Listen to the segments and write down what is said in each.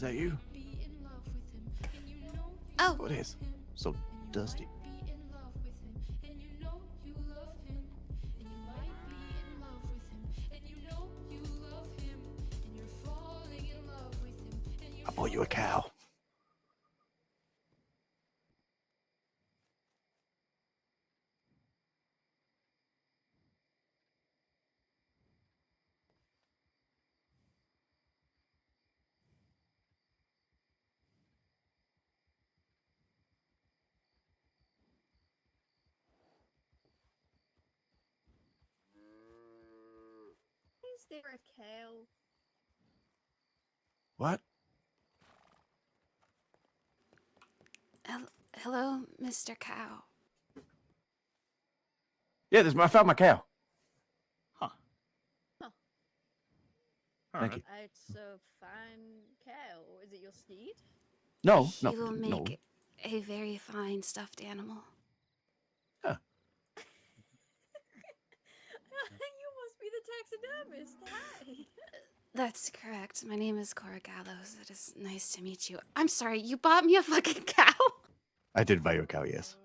that you? Oh, Oh, it is. So dusty. I bought you a cow. Is there a cow? What? hello, Mr. Cow. Yeah, I found my cow. Huh. Huh. Thank you. It's a fine cow. Is it your steed? No, He no, will no. make a very fine stuffed animal. Huh. You must be the taxidermist. Hi. That's correct. My name is Cora Galows. It is nice to meet you. I'm sorry, you bought me a fucking cow? I did buy you a cow, yes.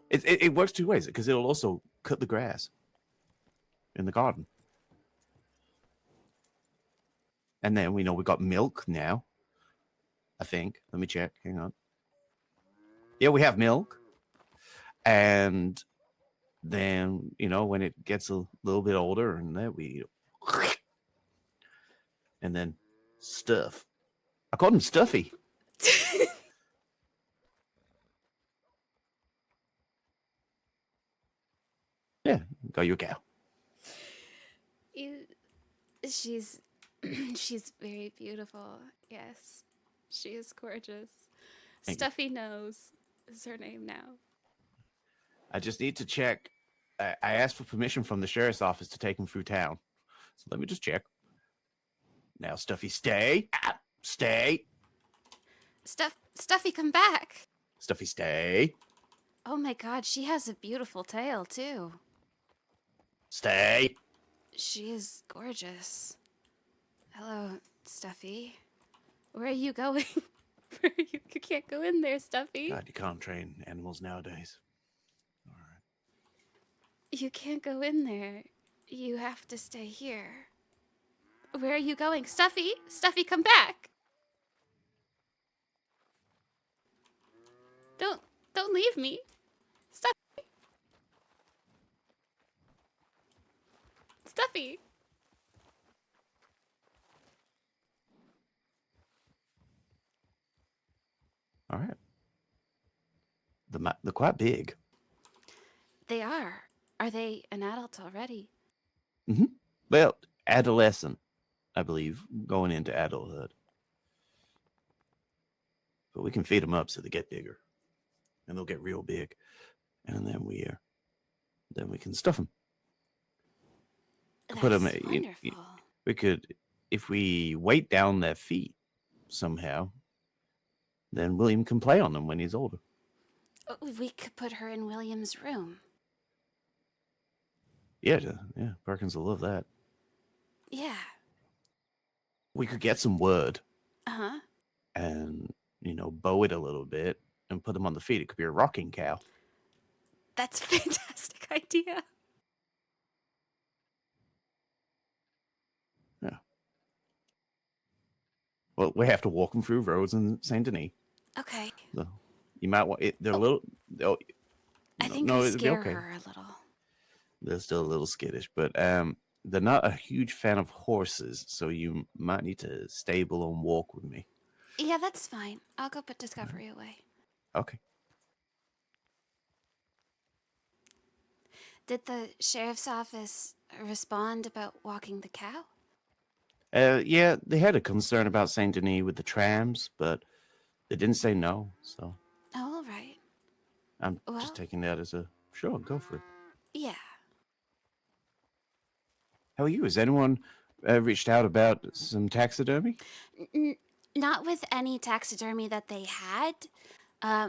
It works two ways, because it'll also cut the grass in the garden. And then we know we got milk now. I think. Let me check. Hang on. Yeah, we have milk. And then, when it gets a little bit older, and then we and then stuff. I called him Stuffy. Yeah, got you a cow. She's she's very beautiful. Yes. She is gorgeous. Thank you. Stuffy Nose is her name now. I just need to check. I asked for permission from the sheriff's office to take him through town. So let me just check. Now, Stuffy, stay. Stay. Stuffy, come back. Stuffy, stay. Oh my god, she has a beautiful tail too. Stay. She is gorgeous. Hello, Stuffy. Where are you going? You can't go in there, Stuffy. God, you can't train animals nowadays. All right. You can't go in there. You have to stay here. Where are you going? Stuffy? Stuffy, come back. Don't leave me. Stuffy. Stuffy. All right. They're quite big. They are. Are they an adult already? Mm-hmm. Well, adolescent, I believe, going into adulthood. But we can feed them up so they get bigger, and they'll get real big, and then we can stuff them. That's Put them. wonderful. We could, if we weight down their feet somehow, then William can play on them when he's older. We could put her in William's room. Yeah, Perkins will love that. Yeah. We could get some wood. Uh-huh. And, bow it a little bit and put them on the feet. It could be a rocking cow. That's a fantastic idea. Yeah. Well, we have to walk them through roads in Saint Denis. Okay. So you might want it. They're a little. I think no, I it'd be scare okay. her a little. They're still a little skittish, but they're not a huge fan of horses, so you might need to stable and walk with me. Yeah, that's fine. I'll go put Discovery away. Okay. Did the sheriff's office respond about walking the cow? Yeah, they had a concern about Saint Denis with the trams, but they didn't say no. So Oh, all right. I'm just taking that as a sure. Go for it. Yeah. How are you? Has anyone reached out about some taxidermy? Not with any taxidermy that they had.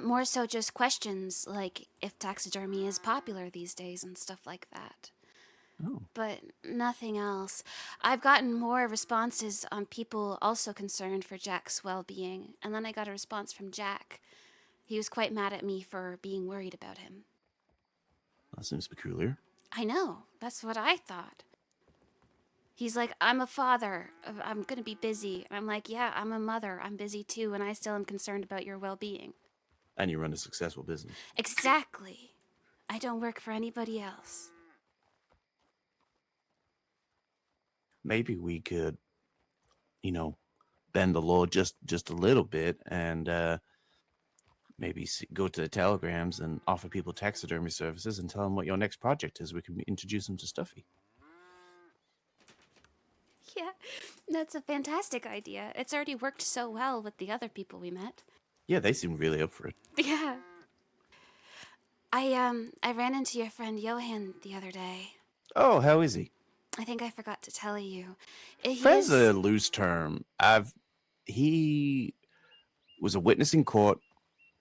More so just questions like if taxidermy is popular these days and stuff like that. Oh, but nothing else. I've gotten more responses on people also concerned for Jack's well being, and then I got a response from Jack. He was quite mad at me for being worried about him. that seems peculiar. I know, that's what I thought. He's like, I'm a father. I'm going to be busy. And I'm like, yeah, I'm a mother. I'm busy too, and I still am concerned about your well being. And you run a successful business. Exactly. I don't work for anybody else. Maybe we could, bend the law just a little bit and maybe go to the telegrams and offer people taxidermy services and tell them what your next project is. We can introduce them to Stuffy. Yeah, that's a fantastic idea. It's already worked so well with the other people we met. Yeah, they seem really up for it. Yeah. I ran into your friend Johan the other day. Oh, how is he? I think I forgot to tell you. Friend's a loose term. He was a witness in court,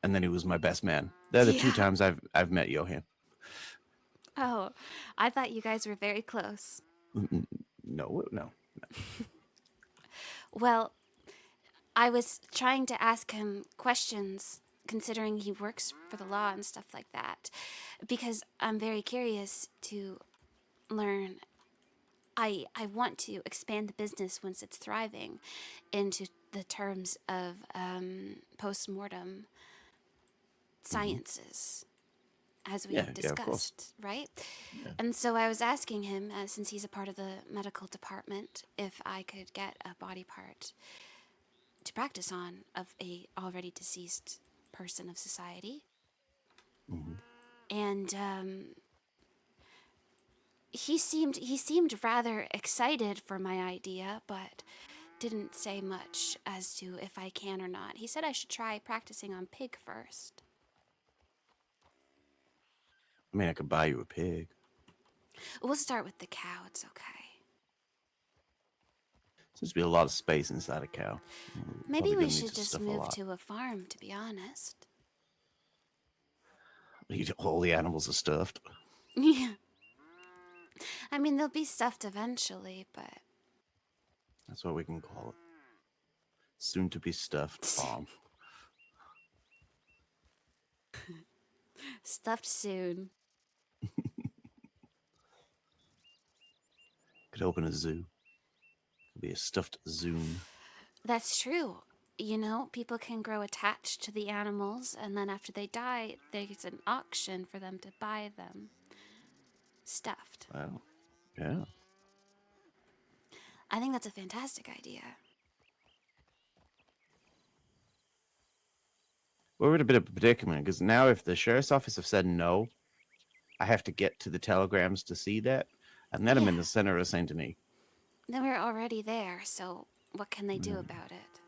and then he was my best man. They're the two times I've met Johan. Oh, I thought you guys were very close. No. Well, I was trying to ask him questions, considering he works for the law and stuff like that, because I'm very curious to learn. I want to expand the business once it's thriving into the terms of post-mortem sciences, as we discussed, right? Yeah. And so I was asking him, since he's a part of the medical department, if I could get a body part to practice on of a already deceased person of society. And he seemed rather excited for my idea, but didn't say much as to if I can or not. He said I should try practicing on pig first. I mean, I could buy you a pig. We'll start with the cow. It's okay. Seems to be a lot of space inside a cow. Maybe we should just move to a farm, to be honest. All the animals are stuffed. Yeah. I mean, they'll be stuffed eventually, but... That's what we can call it. Soon to be stuffed farm. Stuffed soon. Could open a zoo. Could be a stuffed zoon. That's true. You know, people can grow attached to the animals, and then after they die, there's an auction for them to buy them. Stuffed. Wow. Yeah. I think that's a fantastic idea. We're in a bit of a predicament because now if the sheriff's office have said no, I have to get to the telegrams to see that. And then I'm in the center of Saint Denis. Then we're already there, so what can they do about it?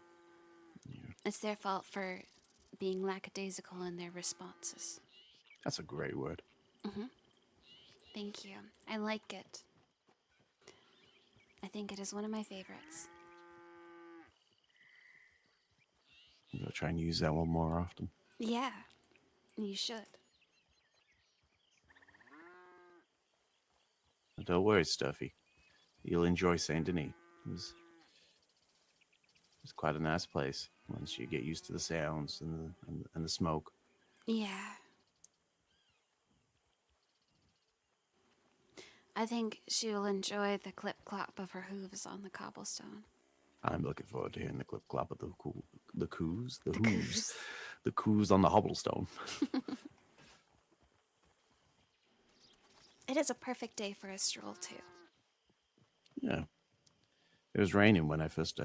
Yeah. It's their fault for being lackadaisical in their responses. That's a great word. Mm-hmm. Thank you. I like it. I think it is one of my favorites. I'm going to try and use that one more often. Yeah, you should. Don't worry, Stuffy. You'll enjoy Saint Denis. It's quite a nice place once you get used to the sounds and the smoke. Yeah. I think she will enjoy the clip-clop of her hooves on the cobblestone. I'm looking forward to hearing the clip-clop of the hooves on the hobblestone. It is a perfect day for a stroll, too. Yeah. It was raining when I first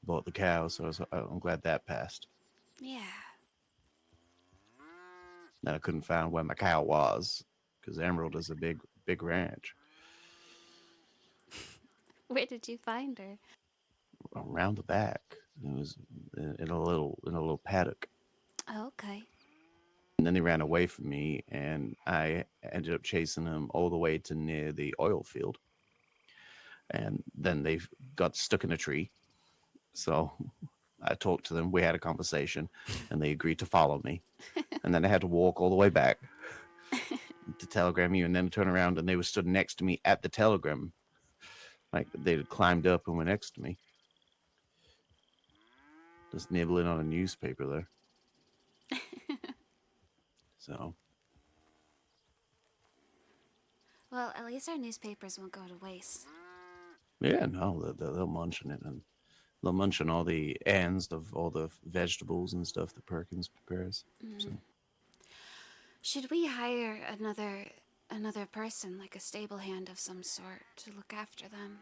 bought the cow, so I'm glad that passed. Yeah. Then I couldn't find where my cow was, because Emerald is a big ranch. Where did you find her? Around the back. It was in a little paddock. Oh, okay. And then he ran away from me, and I ended up chasing him all the way to near the oil field. And then they got stuck in a tree. So I talked to them. We had a conversation, and they agreed to follow me. And then I had to walk all the way back to telegram you, and then turn around and they were stood next to me at the telegram. Like they'd climbed up and were next to me. Just nibbling on a newspaper there. So. Well, at least our newspapers won't go to waste. Yeah, no, they'll munch on it, and they'll munch on all the ends of all the vegetables and stuff that Perkins prepares. So. Should we hire another person, like a stable hand of some sort, to look after them?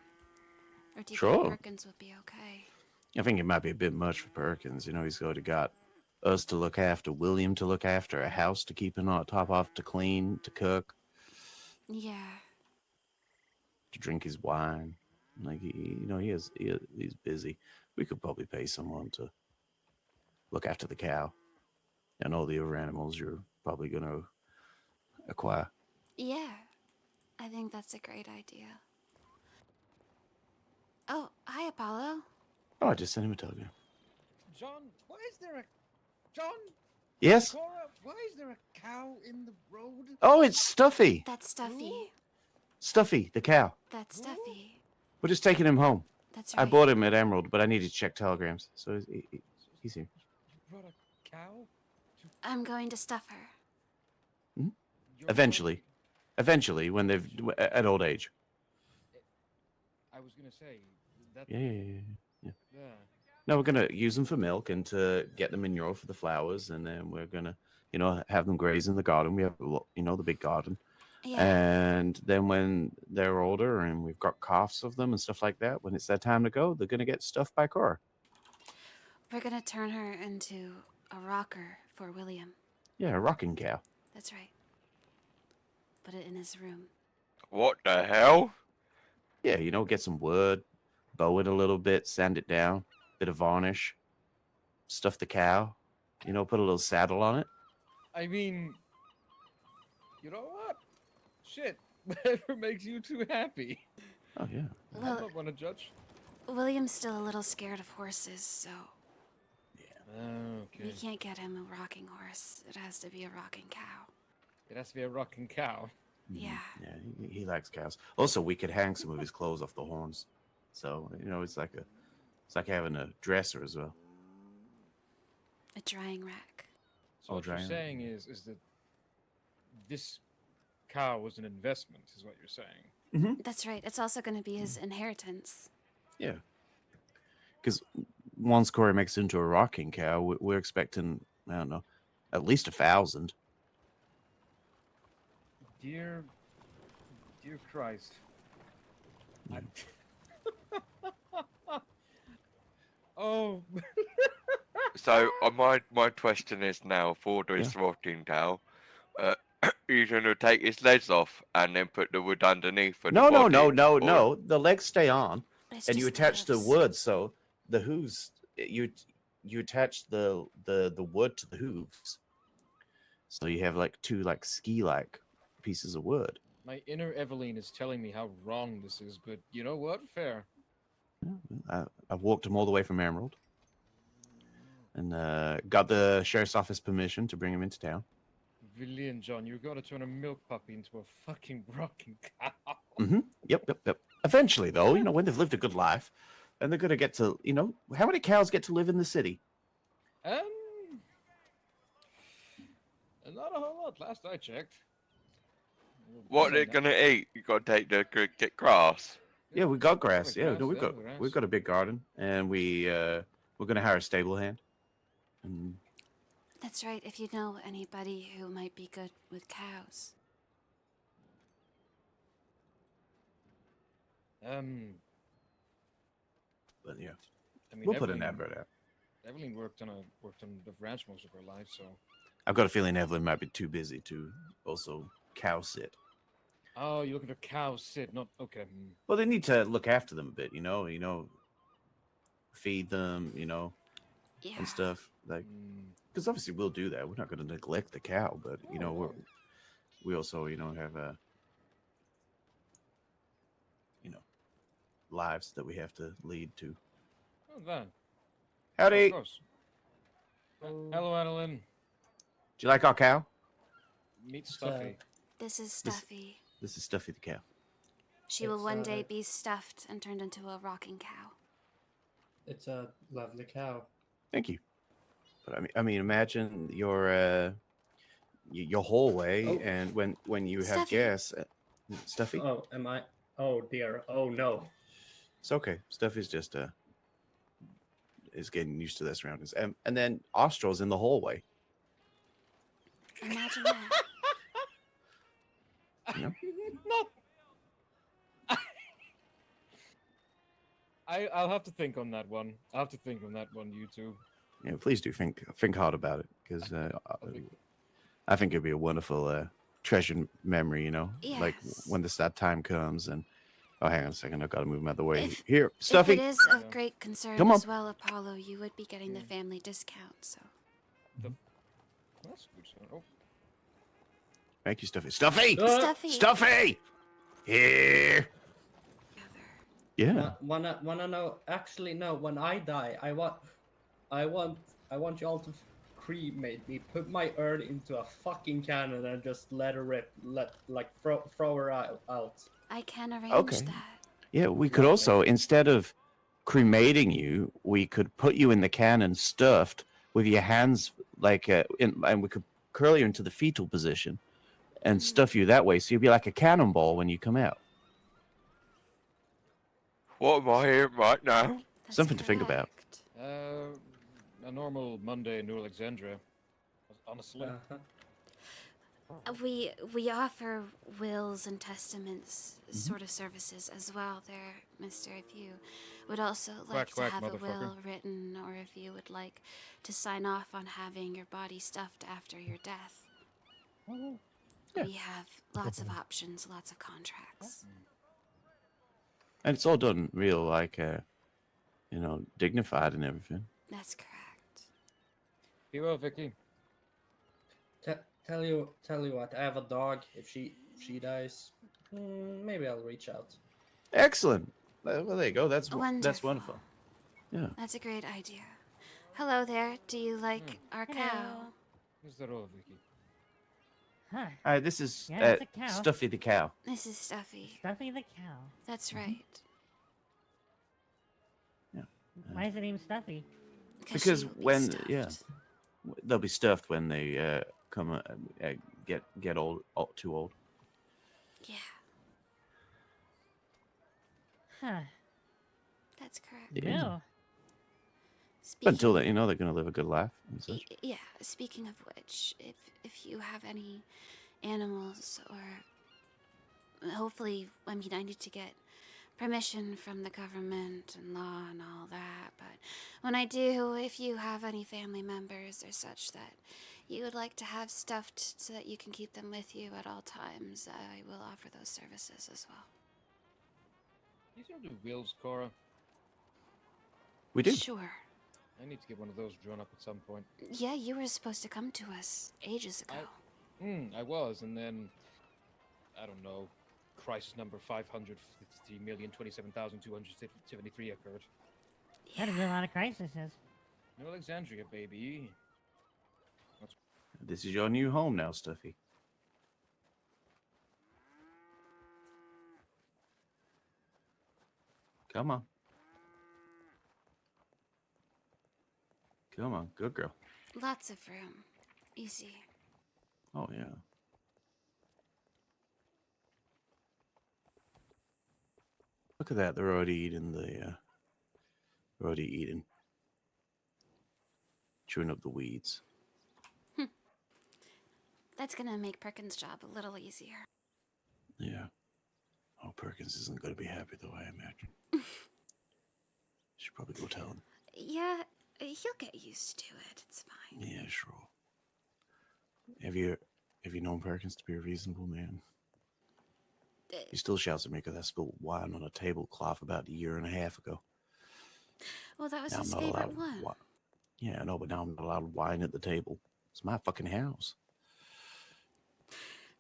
Or do you think Sure. Perkins would be okay? I think it might be a bit much for Perkins. You know, he's already got us to look after, William to look after, a house to keep him on top off, to clean, to cook, Yeah. to drink his wine. Like he's busy. We could probably pay someone to look after the cow and all the other animals you're probably going to acquire. Yeah. I think that's a great idea. Oh, hi, Apollo. Oh, I just sent him a telegram. John, why is there a... John? Yes? Cora, why is there a cow in the road? Oh, it's Stuffy. That's Stuffy. Stuffy, the cow. That's Stuffy. We're just taking him home. That's right. I bought him at Emerald, but I needed to check telegrams, so he's here. You brought a cow? I'm going to stuff her. You're Eventually, when they've at old age. I was gonna say that. Yeah. Yeah. No, we're gonna use them for milk and to get them manure for the flowers, and then we're gonna, have them graze in the garden. We have, the big garden. Yeah. And then when they're older and we've got coughs of them and stuff like that, when it's that time to go, they're gonna get stuffed by Cora. We're gonna turn her into a rocker for William. Yeah, a rocking cow. That's right. Put it in his room. What the hell? Yeah, get some wood, bow it a little bit, sand it down, bit of varnish, stuff the cow, put a little saddle on it. I mean, you know what? Shit, whatever makes you two happy. Oh yeah. I Well, don't want to judge. William's still a little scared of horses, so we Okay. can't get him a rocking horse. It has to be a rocking cow. It has to be a rocking cow. Yeah. Yeah, he likes cows. Also, we could hang some of his clothes off the horns, so it's like having a dresser as well. A drying rack. So Oh, what you're drying. saying is that this cow was an investment, is what you're saying. That's right. It's also going to be his inheritance. Yeah, because once Corey makes it into a rocking cow, we're expecting, I don't know, at least 1,000. Dear Christ. Oh. So my question is now for this rotting cow, you're gonna take his legs off and then put the wood underneath for No, the body? no. The legs stay on, It's and you just attach the hooves. wood. So the hooves, you attach the wood to the hooves. So you have like two ski-like pieces of wood. My inner Eveline is telling me how wrong this is, but you know what? Fair. I've walked him all the way from Emerald, and got the sheriff's office permission to bring him into town. Willie and John, you gotta turn a milk puppy into a fucking rocking cow. Yep. Eventually, though, when they've lived a good life, and they're gonna get to, how many cows get to live in the city? Not a whole lot, last I checked. What they're gonna eat? You gotta take the get grass. Yeah, we got grass. Yeah, grass, no, grass. we've got a big garden, and we're gonna hire a stable hand. And That's right. If you know anybody who might be good with cows. but yeah, I mean, we'll put an Eveline- advert out. Eveline worked on the ranch most of her life, so. I've got a feeling Evelyn might be too busy to also cow sit. Oh, you're looking for cows sit, not okay. Well, they need to look after them a bit, feed them, Yeah. and stuff. Like, because obviously we'll do that. We're not going to neglect the cow, but we also, have lives that we have to lead to. Oh, that. Howdy. Of course. Hello, Adeline. Do you like our cow? Meet Stuffy. This is This- Stuffy. This is Stuffy the cow. She will It's, one day be stuffed and turned into a rocking cow. It's a lovely cow. Thank you. But I mean, imagine your hallway, Oh. and when you have Stuffy. guests, Stuffy. Oh, am I? Oh dear. Oh no. It's okay. Stuffy's just is getting used to their surroundings, and then Austral's in the hallway. Imagine that. Yeah. Not. I'll have to think on that one. I'll have to think on that one, you two. Yeah, please do think hard about it, because I think it'd be a wonderful treasured memory. You know, like Yes. when that time comes. And oh, hang on a second, I've got to move him out of the way. If- Here, If Stuffy. it is of Yeah. great concern Come on. as well, Apollo, you would be getting the family discount, so. That's good. Oh, Thank you, Stuffy. Stuffy. Stuffy! Stuffy. Here. Together. Yeah. Wanna know? Actually, no. When I die, I want y'all to cremate me. Put my urn into a fucking cannon and just let her rip. Throw her out. I can arrange Okay. that. Yeah, we could Lovely. also, instead of cremating you, we could put you in the cannon stuffed with your hands and we could curl you into the fetal position and stuff you that way, so you'd be like a cannonball when you come out. What am I hearing right now? That's Something to think about. correct. a normal Monday in New Alexandria. Honestly. Uh-huh. We offer wills and testaments Mm-hmm. sort of services as well there, mister, if you would also like Quack, to quack, have a motherfucker. will written, or if you would like to sign off on having your body stuffed after your death. Yeah. We have lots of options, lots of contracts. And it's all done real, dignified and everything. That's correct. Be well, Vicky. Tell you what. I have a dog. If she dies, maybe I'll reach out. Excellent. Well, there you go. That's Wonderful. wonderful. Yeah. That's a great idea. Hello there. Do you like our cow? Hello. Who's that all, Vicky? Huh. This is Yeah, it's a cow. Stuffy the cow. This is Stuffy. Stuffy the cow. That's right. Why is it named Stuffy? Because she will be when- stuffed. yeah. They'll be stuffed when they come get old, too old. Yeah, Huh. that's correct. Yeah. No. But until then, they're going to live a good life and such. Yeah. Speaking of which, if you have any animals, or hopefully, I need to get permission from the government and law and all that. But when I do, if you have any family members or such that you would like to have stuffed so that you can keep them with you at all times, I will offer those services as well. You still do wills, Cora? We do. Sure. I need to get one of those drawn up at some point. Yeah, you were supposed to come to us ages ago. I was, and then I don't know. Crisis number 550,027,273 occurred. That is a lot of crises. New Alexandria, baby. This is your new home now, Stuffy. Come on. Come on. Good girl. Lots of room. Easy. Oh, yeah. Look at that. They're already eating they're already eating. Chewing up the weeds. That's gonna make Perkins' job a little easier. Yeah. Oh, Perkins isn't going to be happy though, I imagine. Should probably go tell him. Yeah, he'll get used to it. It's fine. Yeah, sure. Have you known Perkins to be a reasonable man? He still shouts at me because I spilled wine on a tablecloth about a year and a half ago. Well, that was Now I'm his not favorite allowed one. Yeah, I know, but now I'm not allowed wine at the table. It's my fucking house.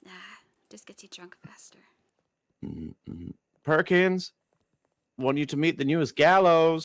Nah, just gets you drunk faster. Mm-hmm. Perkins, want you to meet the newest Gallows.